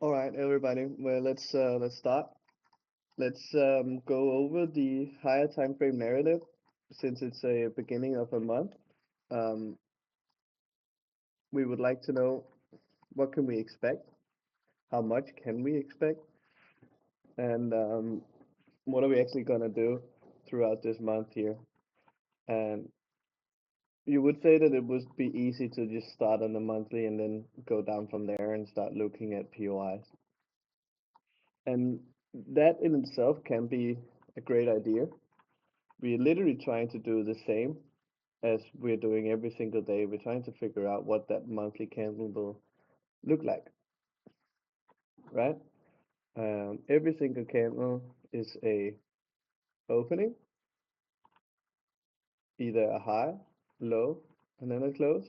All right, everybody. Well, let's start. Let's go over the higher time frame narrative since it's a beginning of a month. Um, we would like to know what can we expect, how much can we expect, and what are we actually gonna do throughout this month here. And you would say that it would be easy to just start on the monthly and then go down from there and start looking at POIs. And that in itself can be a great idea. We're literally trying to do the same as we're doing every single day. We're trying to figure out what that monthly candle will look like, right? Every single candle is a opening, either a high, low, and then a close,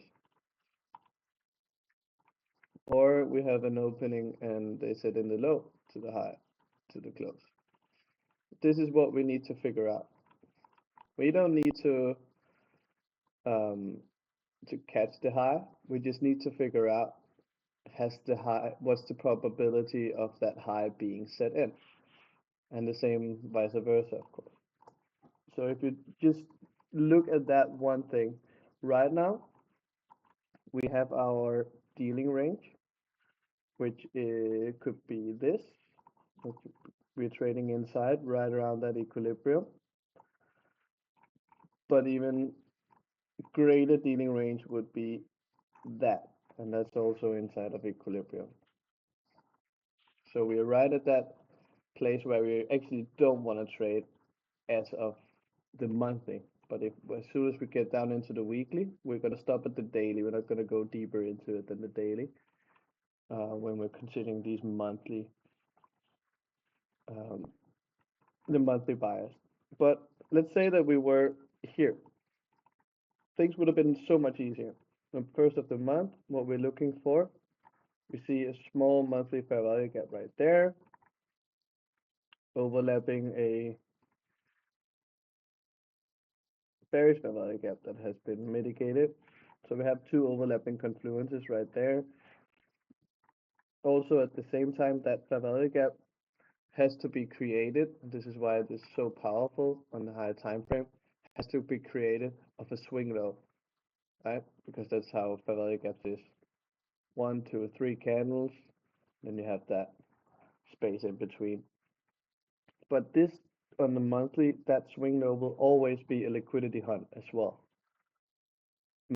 or we have an opening and they sit in the low to the high to the close. This is what we need to figure out. We don't need um, to catch the high. We just need to figure out what's the probability of that high being set in, and the same vice versa, of course. So if you just look at that one thing, right now we have our dealing range, which could be this, which we're trading inside right around that equilibrium, but even greater dealing range would be that, and that's also inside of equilibrium. So we're right at that place where we actually don't want to trade as of the monthly. But if as soon as we get down into the weekly, we're going to stop at the daily. We're not going to go deeper into it than the daily when we're considering these monthly, um, the monthly bias. But let's say that we were here. Things would have been so much easier. The first of the month, what we're looking for, we see a small monthly fair value gap right there, overlapping a bearish fair value gap that has been mitigated. So we have two overlapping confluences right there. Also, at the same time, that fair value gap has to be created. This is why it is so powerful on the higher time frame. Has to be created of a swing low, right? Because that's how fair value gaps is. 1, 2, 3 candles, then you have that space in between. But this on the monthly, that swing low will always be a liquidity hunt as well,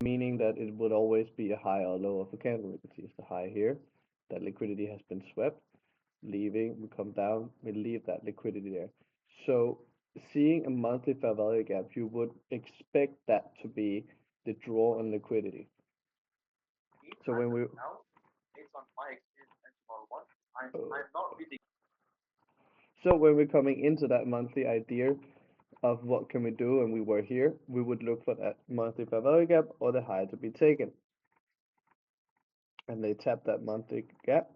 meaning that it would always be a high or low of a candle. You can see it's the high here. That liquidity has been swept, leaving, we come down, we leave that liquidity there. So seeing a monthly fair value gap, you would expect that to be the draw on liquidity. So when we so when we're coming into that monthly idea of what can we do and we were here, we would look for that monthly fair value gap or the high to be taken. And they tap that monthly gap.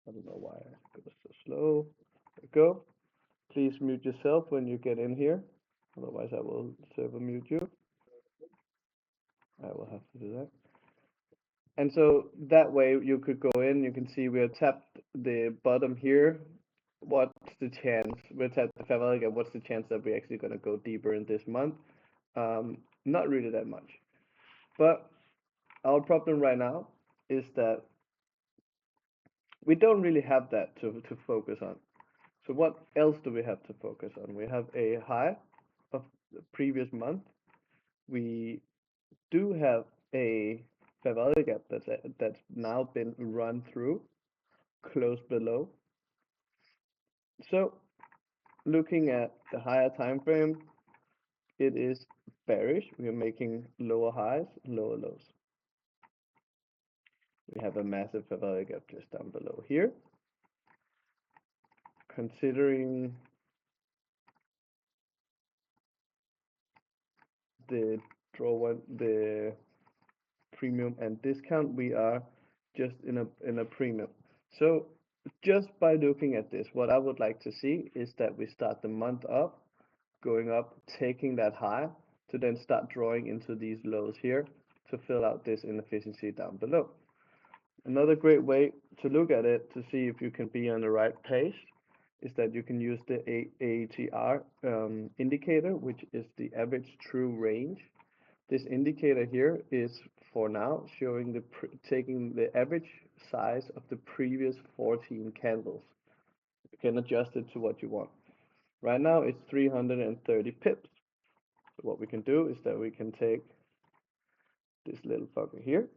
I don't know why it goes so slow. There we go. Please mute yourself when you get in here. Otherwise I will server mute you. I will have to do that. And so that way you could go in, you can see we have tapped the bottom here. What's the chance? We tapped the fair value gap. What's the chance that we're actually going to go deeper in this month? Not really that much. But our problem right now is that we don't really have that to focus on. So what else do we have to focus on? We have a high of the previous month. We do have a fair value gap that's now been run through, close below. So looking at the higher time frame, it is bearish. We are making lower highs, lower lows. We have a massive fair value gap just down below here. Considering the the premium and discount, we are just in a premium. So just by looking at this, what I would like to see is that we start the month up, going up, taking that high to then start drawing into these lows here to fill out this inefficiency down below. Another great way to look at it to see if you can be on the right pace is that you can use the ATR indicator, which is the average true range. This indicator here is for now showing taking the average size of the previous 14 candles. You can adjust it to what you want. Right now it's 330 pips. So what we can do is that we can take this little fucker here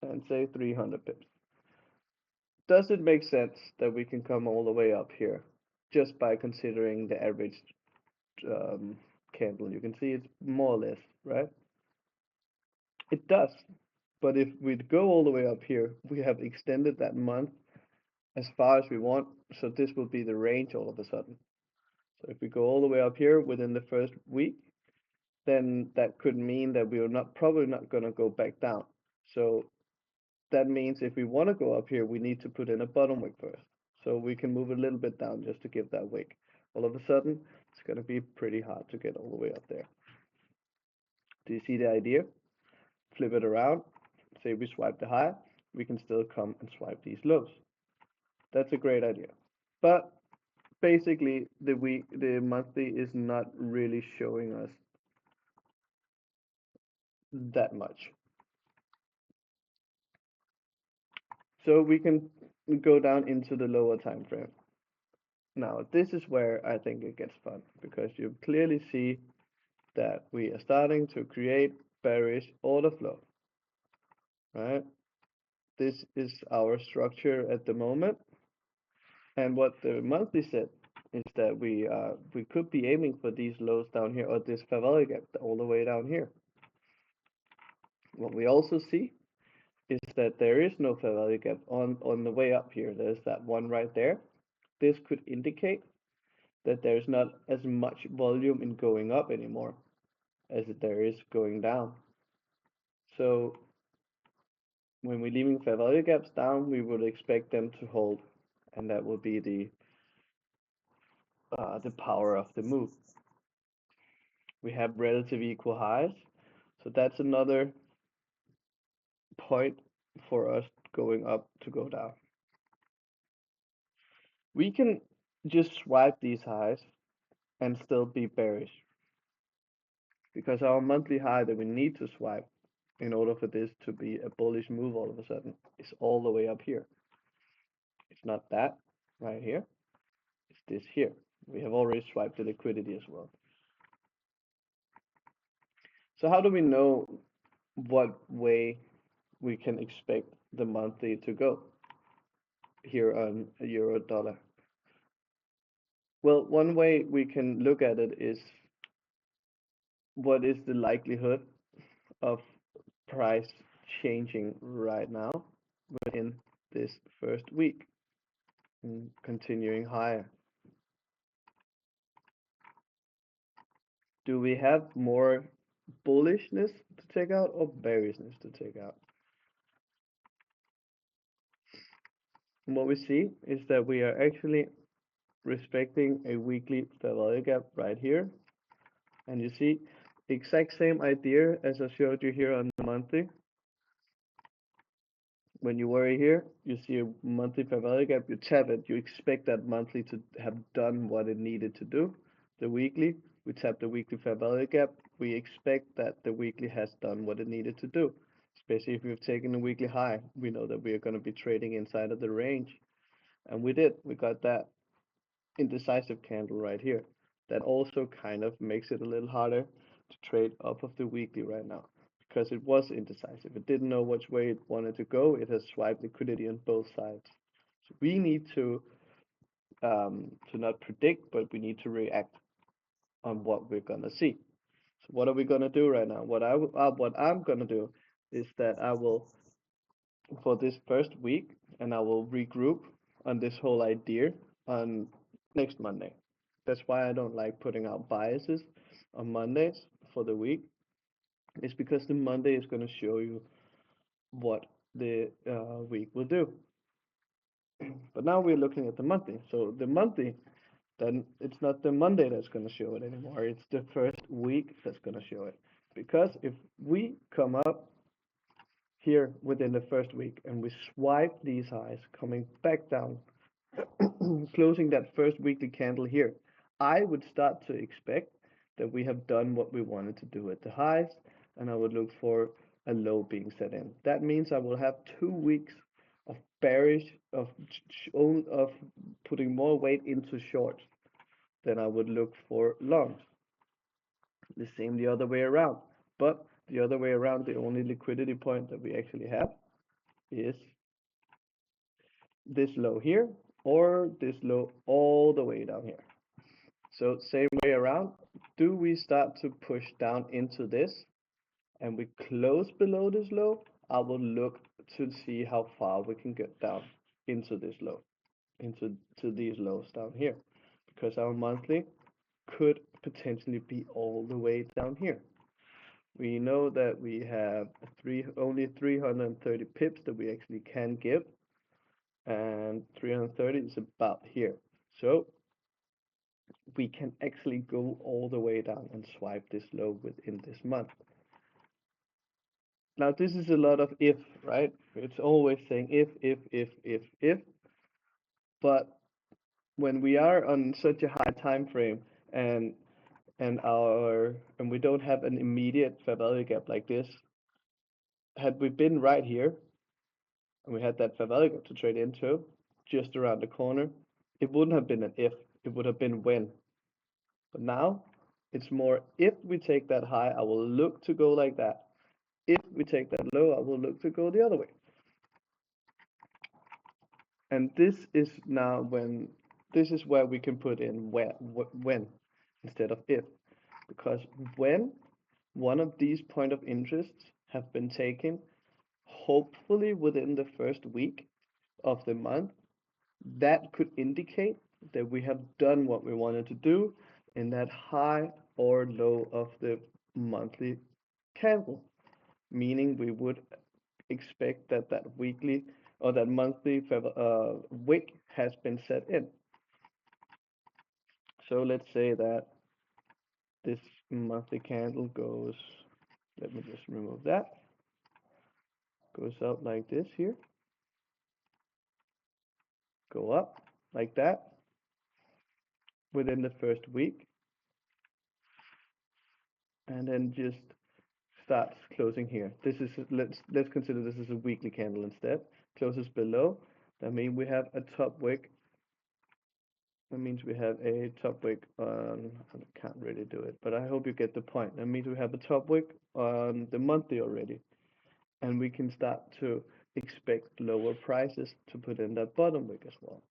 and say 300 pips. Does it make sense that we can come all the way up here just by considering the average candle? You can see it's more or less, right? It does, but if we go all the way up here, we have extended that month as far as we want, so this will be the range all of a sudden. So if we go all the way up here within the first week, then that could mean that we are probably not going to go back down. So that means if we want to go up here, we need to put in a bottom wick first. So we can move a little bit down just to give that wick. All of a sudden, it's going to be pretty hard to get all the way up there. Do you see the idea? Flip it around. Say we swipe the high, we can still come and swipe these lows. That's a great idea. But basically, the monthly is not really showing us that much. So we can go down into the lower time frame. Now, this is where I think it gets fun, because you clearly see that we are starting to create bearish order flow, right? This is our structure at the moment. And what the monthly said is that we could be aiming for these lows down here, or this fair value gap all the way down here. What we also see is that there is no fair value gap on the way up here. There's that one right there. This could indicate that there's not as much volume in going up anymore as there is going down. So when we're leaving fair value gaps down, we would expect them to hold, and that will be the power of the move. We have relative equal highs, so that's another point for us going up to go down. We can just swipe these highs and still be bearish, because our monthly high that we need to swipe in order for this to be a bullish move all of a sudden is all the way up here. It's not that right here, it's this here. We have already swiped the liquidity as well. So how do we know what way we can expect the monthly to go here on euro dollar? Well, one way we can look at it is what is the likelihood of price changing right now within this first week and continuing higher. Do we have more bullishness to take out or bearishness to take out? And what we see is that we are actually respecting a weekly fair value gap right here. And you see, exact same idea as I showed you here on the monthly. When you worry here, you see a monthly fair value gap, you tap it, you expect that monthly to have done what it needed to do. The weekly, we tap the weekly fair value gap, we expect that the weekly has done what it needed to do. Especially if we've taken a weekly high, we know that we are going to be trading inside of the range. And we did, we got that indecisive candle right here. That also kind of makes it a little harder to trade off of the weekly right now, because it was indecisive. It didn't know which way it wanted to go. It has swiped liquidity on both sides. So we need to not predict, but we need to react on what we're gonna see. So what are we gonna do right now? What I'm gonna do is that I will, for this first week, and I will regroup on this whole idea on next Monday. That's why I don't like putting out biases on Mondays for the week. It's because the Monday is going to show you what the week will do. But now we're looking at the monthly. So the monthly, then it's not the Monday that's going to show it anymore. It's the first week that's going to show it. Because if we come up here within the first week, and we swipe these highs coming back down, closing that first weekly candle here, I would start to expect that we have done what we wanted to do at the highs, and I would look for a low being set in. That means I will have 2 weeks of bearish, of putting more weight into shorts than I would look for longs. The same the other way around. But the other way around, the only liquidity point that we actually have is this low here, or this low all the way down here. So same way around, do we start to push down into this and we close below this low? I will look to see how far we can get down into this low, into these lows down here, because our monthly could potentially be all the way down here. We know that we have only 330 pips that we actually can give, and 330 is about here. So we can actually go all the way down and swipe this low within this month. Now this is a lot of if, right? It's always saying if, but when we are on such a high time frame and we don't have an immediate fair value gap like this, had we been right here and we had that fair value gap to trade into just around the corner, it wouldn't have been an if, it would have been when. But now it's more, if we take that high, I will look to go like that. If we take that low, I will look to go the other way. And this is now this is where we can put in when instead of if. Because when one of these point of interests have been taken, hopefully within the first week of the month, that could indicate that we have done what we wanted to do in that high or low of the monthly candle, meaning we would expect that that weekly or that monthly wick has been set in. So let's say that this monthly candle goes, let me just remove that, goes up like this here, go up like that within the first week, and then just starts closing here. This is, let's consider this as a weekly candle instead. Closes below. That means we have a top wick. That means we have a top wick on, I can't really do it, but I hope you get the point. That means we have a top wick on the monthly already, and we can start to expect lower prices to put in that bottom wick as well.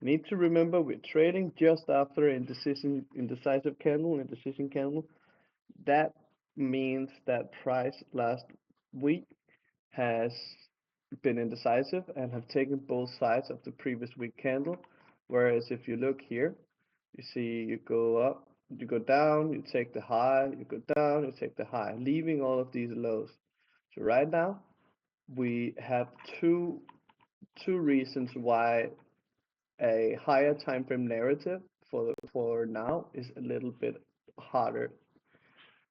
Need to remember we're trading just after indecisive candle, indecision candle. That means that price last week has been indecisive and have taken both sides of the previous week candle. Whereas if you look here, you see you go up, you go down, you take the high, you go down, you take the high, leaving all of these lows. So right now we have two reasons why a higher time frame narrative for now is a little bit harder.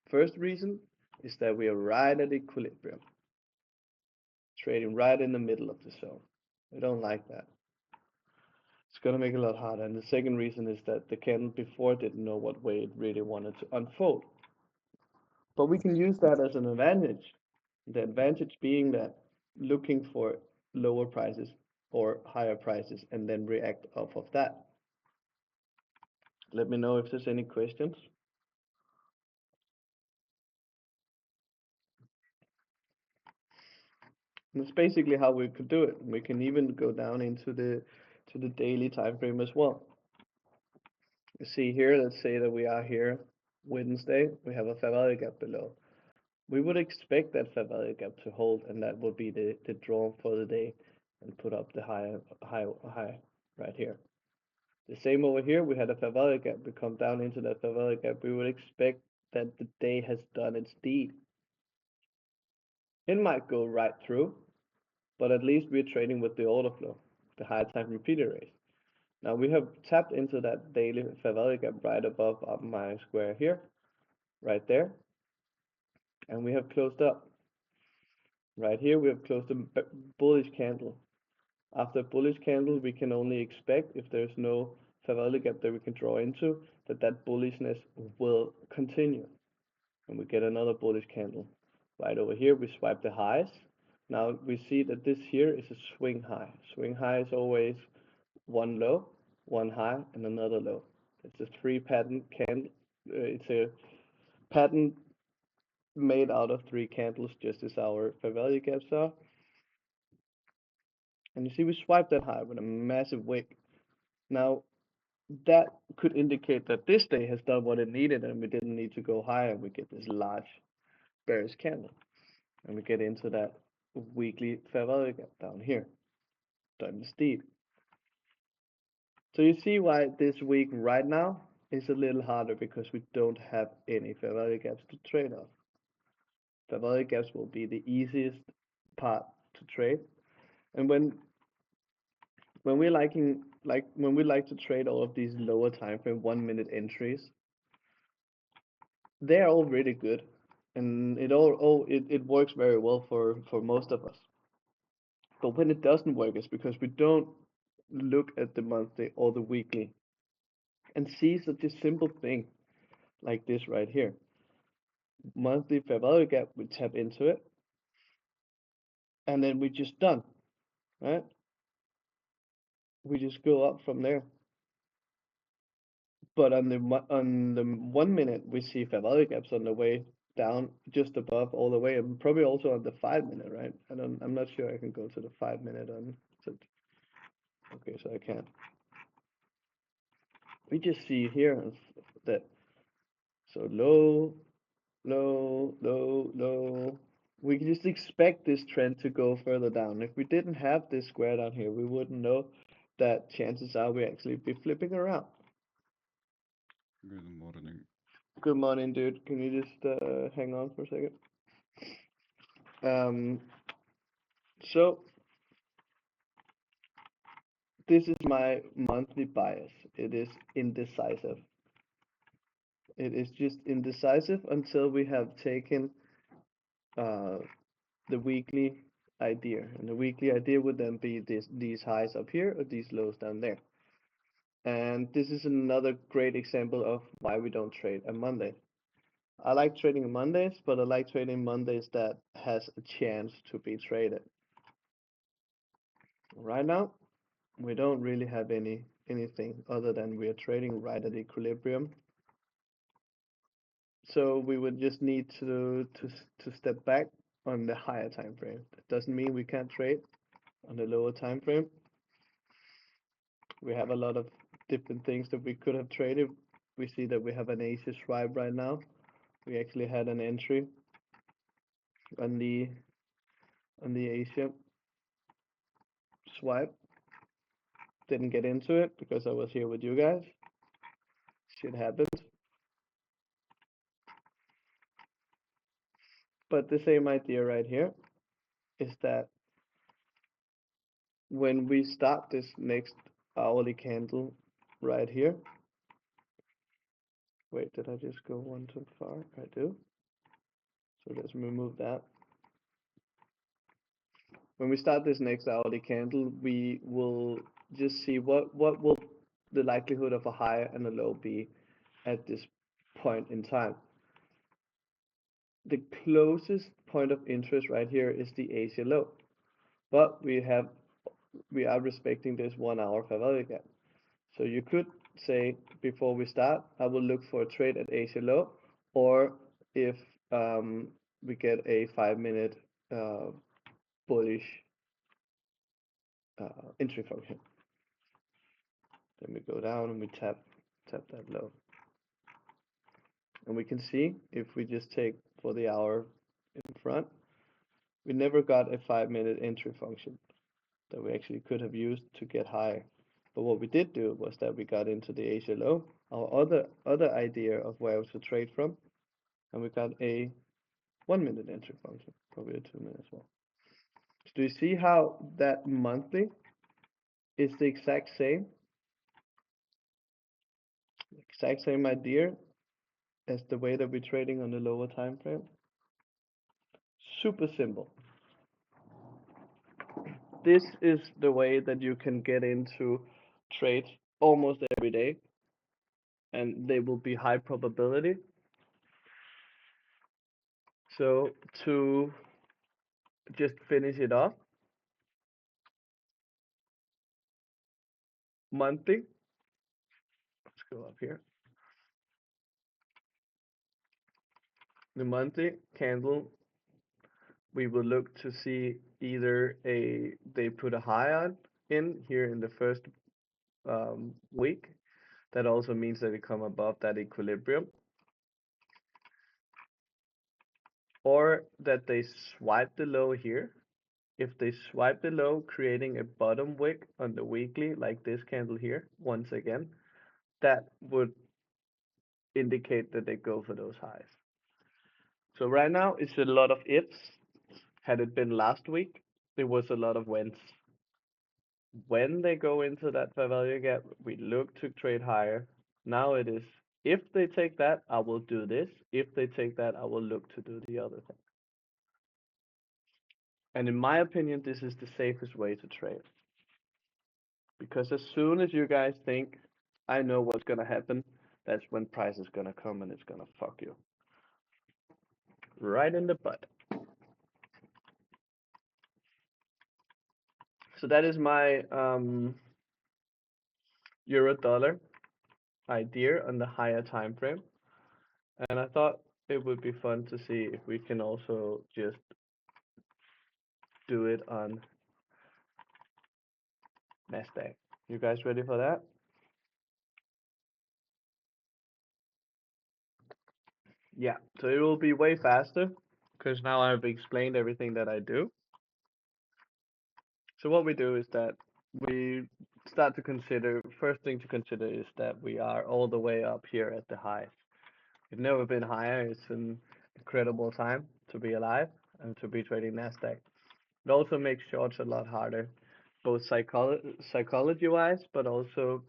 First reason is that we are right at equilibrium, trading right in the middle of the zone. We don't like that. It's going to make it a lot harder. And the second reason is that the candle before didn't know what way it really wanted to unfold. But we can use that as an advantage. The advantage being that looking for lower prices or higher prices and then react off of that. Let me know if there's any questions. And that's basically how we could do it. We can even go down into the daily time frame as well. You see here, let's say that we are here Wednesday, we have a fair value gap below. We would expect that fair value gap to hold, and that would be the draw for the day, and put up the high right here. The same over here, we had a fair value gap. We come down into that fair value gap. We would expect that the day has done its deed. It might go right through, but at least we're trading with the order flow, the high time repeater rate. Now we have tapped into that daily fair value gap right above my square here, right there. and we have closed up. Right here, we have closed a bullish candle. After a bullish candle, we can only expect, if there's no fair value gap that we can draw into, that that bullishness will continue. And we get another bullish candle. Right over here, we swipe the highs. Now we see that this here is a swing high. Swing high is always one low, one high, and another low. It's a three pattern candle. It's a pattern made out of three candles, just as our fair value gaps are. And you see we swipe that high with a massive wick. Now that could indicate that this day has done what it needed and we didn't need to go higher, and we get this large bearish candle. And we get into that weekly fair value gap down here, done steep. So you see why this week right now is a little harder, because we don't have any fair value gaps to trade off. Fair value gaps will be the easiest part to trade. And when we like to trade all of these lower time frame 1 minute entries, they're all really good, and it works very well for most of us. But when it doesn't work, it's because we don't look at the monthly or the weekly and see such a simple thing like this right here. Monthly fair value gap, we tap into it, and then we just done, right? We just go up from there. But on the 1 minute, we see fair value gaps on the way down, just above all the way, and probably also on the 5 minute, right? I'm not sure I can go to the 5 minute on. Okay, so I can't. We just see here that so low, low, low, low. We can just expect this trend to go further down. If we didn't have this square down here, we wouldn't know that chances are we actually be flipping around. Good morning. Good morning, dude. Can you just hang on for a second? So this is my monthly bias. It is indecisive. It is just indecisive until we have taken uh, the weekly idea, and the weekly idea would then be these highs up here or these lows down there. And this is another great example of why we don't trade on Monday. I like trading on Mondays, but I like trading Mondays that has a chance to be traded. Right now, we don't really have anything other than we are trading right at equilibrium. So we would just need to step back on the higher time frame. That doesn't mean we can't trade on the lower time frame. We have a lot of different things that we could have traded. We see that we have an Asia swipe right now. We actually had an entry on the Asia swipe. Didn't get into it because I was here with you guys. Shit happens. But the same idea right here is that when we start this next hourly candle right here. Wait, did I just go one too far? I do. So let's remove that. When we start this next hourly candle, we will just see what will the likelihood of a high and a low be at this point in time. The closest point of interest right here is the Asia low, but we are respecting this 1 hour fair value gap. So you could say before we start, I will look for a trade at Asia low, or if we get a 5 minute bullish entry function. Then we go down and we tap that low. And we can see if we just take for the hour in front, we never got a 5 minute entry function that we actually could have used to get higher. But what we did do was that we got into the Asia low, our other idea of where to trade from, and we got a 1 minute entry function, probably a 2 minute as well. So do you see how that monthly is the exact same idea as the way that we're trading on the lower time frame? super simple. This is the way that you can get into trades almost every day, and they will be high probability. So to just finish it off, monthly, let's go up here. The monthly candle, we will look to see either they put a high on in here in the first week. That also means that they come above that equilibrium, or that they swipe the low here. If they swipe the low, creating a bottom wick on the weekly, like this candle here, once again, that would indicate that they go for those highs. So right now, it's a lot of ifs. Had it been last week, there was a lot of whens. When they go into that fair value gap, we look to trade higher. Now it is, if they take that, I will do this. If they take that, I will look to do the other thing. And in my opinion, this is the safest way to trade. Because as soon as you guys think, I know what's going to happen, that's when price is going to come and it's going to fuck you. Right in the butt. So that is my euro dollar idea on the higher time frame. And I thought it would be fun to see if we can also just do it on Nasdaq. You guys ready for that? Yeah, so it will be way faster because now I've explained everything that I do. So what we do is that we start to consider, first thing to consider is that we are all the way up here at the highs. We've never been higher. It's an incredible time to be alive and to be trading Nasdaq. It also makes shorts a lot harder, both psychology wise, but also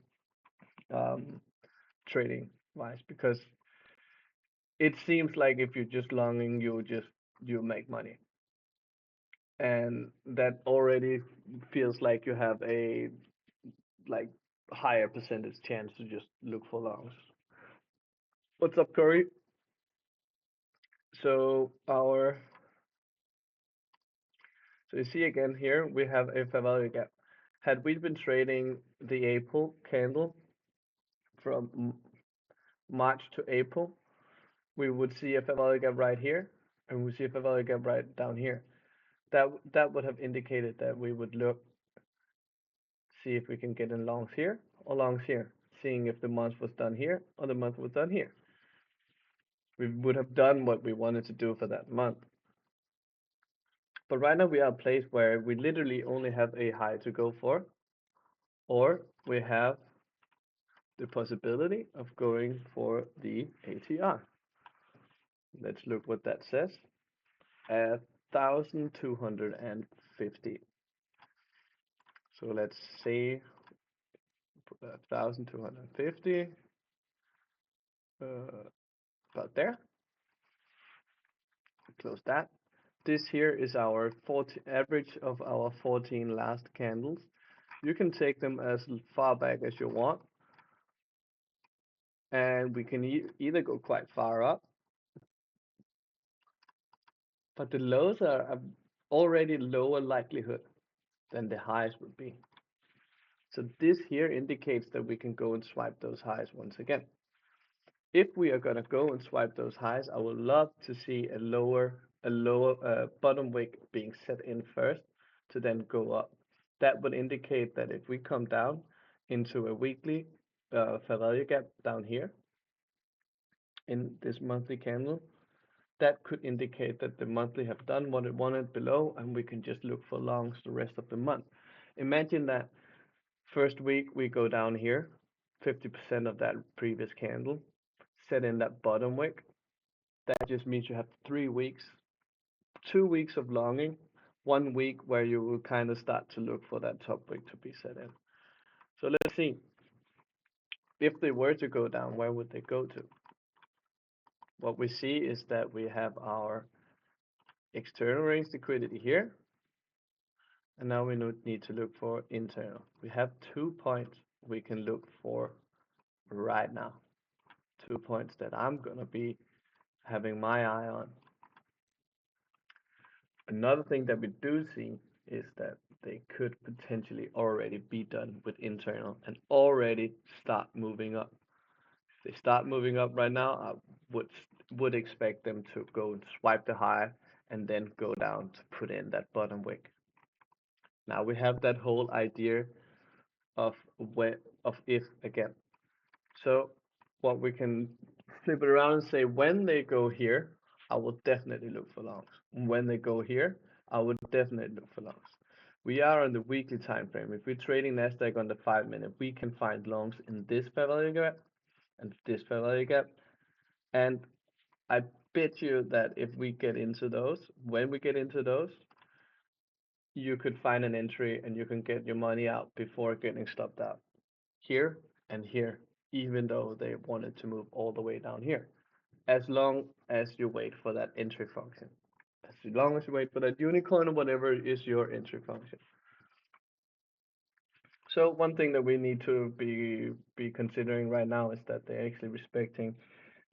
trading wise, because it seems like if you're just longing, you make money, and that already feels like you have a like higher percentage chance to just look for longs. What's up, Corey? So so you see again here we have a fair value gap. Had we been trading the April candle from March to April, we would see a fair value gap right here, and we see a fair value gap right down here. That would have indicated that we would look, see if we can get in longs here or longs here, seeing if the month was done here or the month was done here. We would have done what we wanted to do for that month. But right now we are a place where we literally only have a high to go for, or we have the possibility of going for the ATR. Let's look what that says. 1,250. So let's say 1,250, about there. Close that. This here is our average of our 14 last candles. You can take them as far back as you want, and we can either go quite far up, but the lows are already lower likelihood than the highs would be. So this here indicates that we can go and swipe those highs once again. If we are going to go and swipe those highs, I would love to see a lower bottom wick being set in first to then go up. That would indicate that if we come down into a weekly fair value gap down here in this monthly candle, that could indicate that the monthly have done what it wanted below, and we can just look for longs the rest of the month. Imagine that first week we go down here, 50% of that previous candle, set in that bottom wick. That just means you have 3 weeks, 2 weeks of longing, 1 week where you will kind of start to look for that top wick to be set in. So let's see. If they were to go down, where would they go to? What we see is that we have our external range liquidity here. And now we need to look for internal. We have 2 points we can look for right now. 2 points that I'm going to be having my eye on. Another thing that we do see is that they could potentially already be done with internal and already start moving up. If they start moving up right now, I would expect them to go swipe the high and then go down to put in that bottom wick. Now we have that whole idea of if again. So what we can flip it around and say, when they go here, I will definitely look for longs. When they go here, I would definitely look for longs. We are on the weekly time frame. If we're trading Nasdaq on the 5-minute, we can find longs in this fair value gap and this fair value gap. And I bet you that if we get into those, when we get into those, you could find an entry and you can get your money out before getting stopped out here and here, even though they wanted to move all the way down here, as long as you wait for that entry function. As long as you wait for that unicorn or whatever is your entry function. So one thing that we need to be considering right now is that they're actually respecting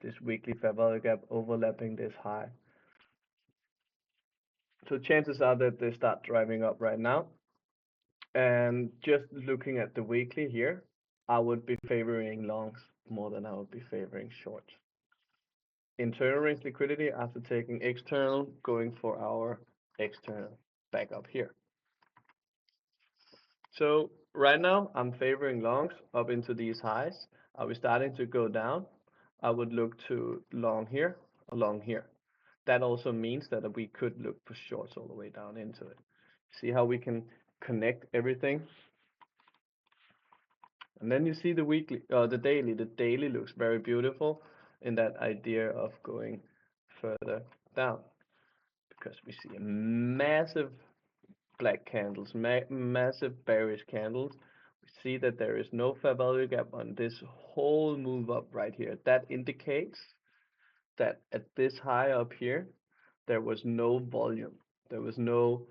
this weekly fair value gap, overlapping this high. So chances are that they start driving up right now. And just looking at the weekly here, I would be favoring longs more than I would be favoring shorts. Internal range liquidity after taking external, going for our external back up here. So right now I'm favoring longs up into these highs. Are we starting to go down? I would look to long here, long here. That also means that we could look for shorts all the way down into it. See how we can connect everything? And then you see the weekly, the daily. The daily looks very beautiful in that idea of going further down, because we see a massive black candles, massive bearish candles. We see that there is no fair value gap on this whole move up right here. That indicates that at this high up here, there was no volume. There was no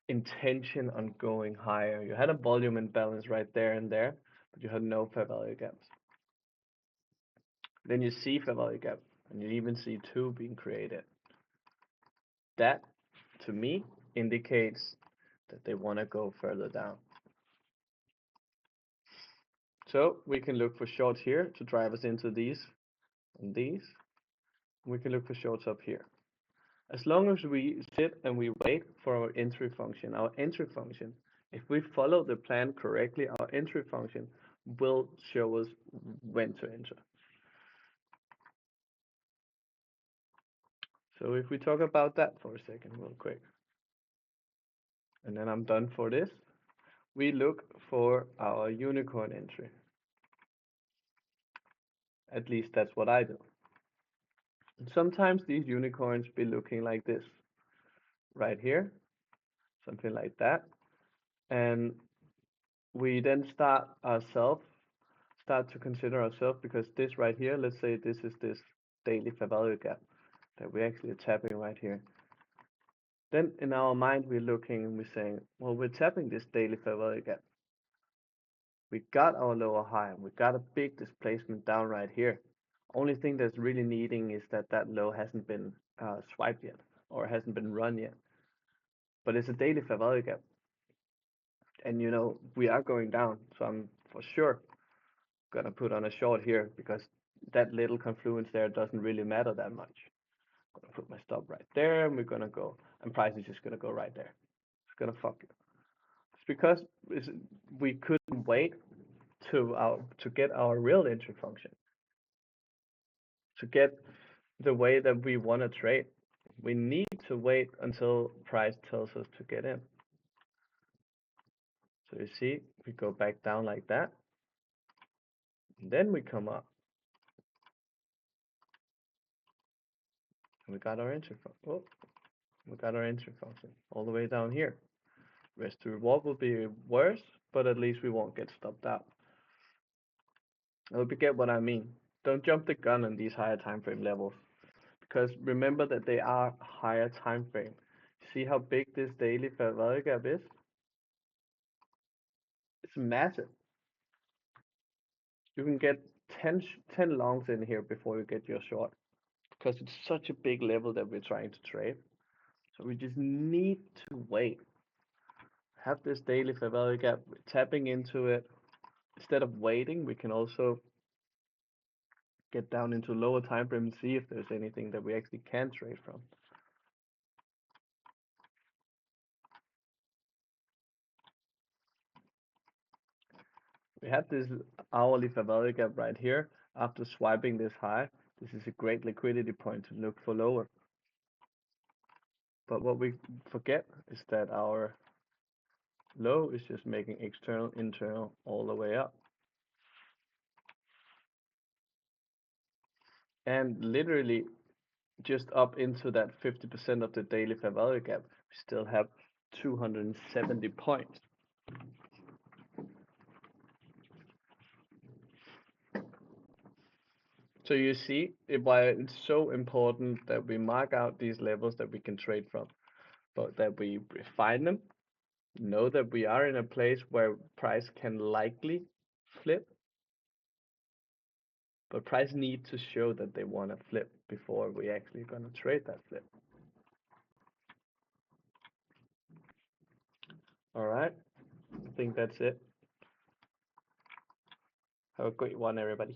intention on going higher. You had a volume imbalance right there and there, but you had no fair value gaps. Then you see fair value gap, and you even see two being created. That, to me, indicates that they want to go further down. So we can look for shorts here to drive us into these and these. We can look for shorts up here. As long as we sit and we wait for our entry function, if we follow the plan correctly, our entry function will show us when to enter. So if we talk about that for a second real quick, and then I'm done for this, we look for our unicorn entry. At least that's what I do. And sometimes these unicorns be looking like this, right here, something like that. And we then start to consider ourselves, because this right here, let's say this is this daily fair value gap that we're actually tapping right here. Then in our mind, we're looking and we're saying, well, we're tapping this daily fair value gap. We got our lower high, and we got a big displacement down right here. Only thing that's really needing is that that low hasn't been swiped yet, or hasn't been run yet. But it's a daily fair value gap. And you know, we are going down, so I'm for sure gonna put on a short here, because that little confluence there doesn't really matter that much. I'm gonna put my stop right there, and we're gonna go, and price is just gonna go right there. It's gonna fuck you. It's because we couldn't wait to get our real entry function, to get the way that we want to trade. We need to wait until price tells us to get in. So you see, we go back down like that, and then we come up. And we got our entry function. Oh, we got our entry function all the way down here. Risk to reward will be worse, but at least we won't get stopped out. I hope you get what I mean. Don't jump the gun on these higher time frame levels, because remember that they are higher time frame. See how big this daily fair value gap is? It's massive. You can get 10 longs in here before you get your short, because it's such a big level that we're trying to trade. So we just need to wait. Have this daily fair value gap, tapping into it. Instead of waiting, we can also get down into lower time frame and see if there's anything that we actually can trade from. We have this hourly fair value gap right here. After swiping this high, this is a great liquidity point to look for lower. But what we forget is that our low is just making external, internal, all the way up. And literally just up into that 50% of the daily fair value gap, we still have 270 points. So you see why it's so important that we mark out these levels that we can trade from, but that we refine them, know that we are in a place where price can likely flip, but price need to show that they want to flip before we actually going to trade that flip. All right, I think that's it. Have a great one, everybody.